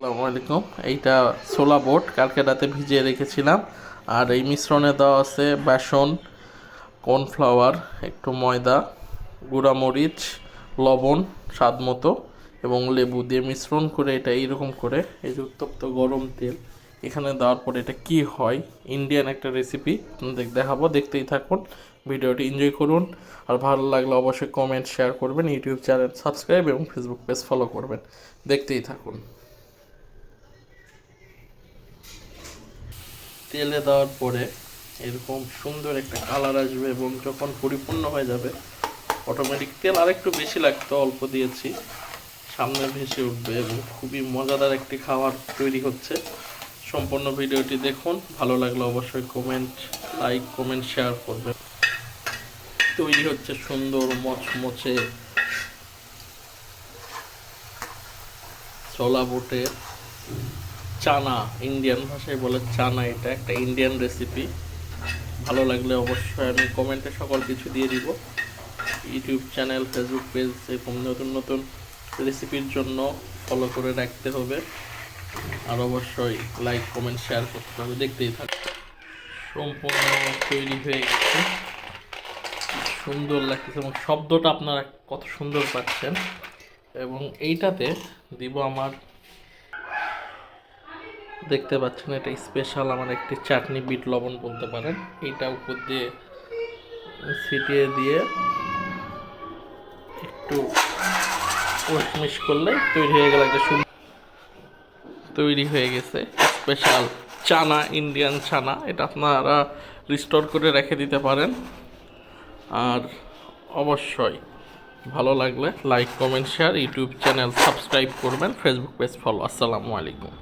আসসালামু আলাইকুম। এইটা ছোলা বুট কালকে রাতে ভিজিয়ে রেখেছিলাম। আর এই মিশ্রণে দেওয়া আছে বেসন, কর্নফ্লাওয়ার, একটু ময়দা, গুঁড়ামরিচ, লবণ স্বাদ মতো এবং লেবু দিয়ে মিশ্রণ করে এটা এইরকম করে এই যে উত্তপ্ত গরম তেল এখানে দেওয়ার পরে এটা কি হয়, ইন্ডিয়ান একটা রেসিপি আপনাদের দেখাবো, দেখতেই থাকুন। ভিডিওটি এনজয় করুন। আর ভালো লাগলে অবশ্যই কমেন্ট শেয়ার করবেন, ইউটিউব চ্যানেল সাবস্ক্রাইব এবং ফেসবুক পেজ ফলো করবেন। দেখতেই থাকুন। তেলে দেওয়ার পরে এরকম সুন্দর একটা কালার আসবে এবং যখন পরিপূর্ণ হয়ে যাবে অটোমেটিক তেল আরেকটু বেশি লাগতো, অল্প দিয়েছি, সামনে ভেসে উঠবে এবং খুবই মজাদার একটি খাবার তৈরি হচ্ছে। সম্পূর্ণ ভিডিওটি দেখুন, ভালো লাগলে অবশ্যই কমেন্ট শেয়ার করবেন। তৈরি হচ্ছে সুন্দর মচমচে ছোলা বুটের চানা, ইন্ডিয়ান ভাষায় বলে চানা। এটা একটা ইন্ডিয়ান রেসিপি। ভালো লাগলে অবশ্যই আমি কমেন্টে সকল কিছু দিয়ে দিব। ইউটিউব চ্যানেল, ফেসবুক পেজ এরকম নতুন নতুন রেসিপির জন্য ফলো করে রাখতে হবে। আর অবশ্যই লাইক কমেন্ট শেয়ার করতে হবে। দেখতেই থাকুন। সম্পূর্ণ তৈরি হয়ে গেছে, সুন্দর লাগতেছে এবং শব্দটা আপনারা কত সুন্দর পাচ্ছেন। এবং এইটাতে দিব আমার, দেখতে পাচ্ছেন এটা স্পেশাল আমার একটি চাটনি, বিট লবণ বলতে পারেন। এইটা উপর দিয়ে ছিটিয়ে দিয়ে একটু মিশ করলে তৈরি হয়ে গেল একটা সুন্দর, তৈরি হয়ে গেছে স্পেশাল চানা, ইন্ডিয়ান চানা। এটা আপনারা রিস্টোর করে রেখে দিতে পারেন। আর অবশ্যই ভালো লাগলে like comment share, YouTube channel subscribe করবেন, ফেসবুক পেজ ফলো। আসসালামু আলাইকুম।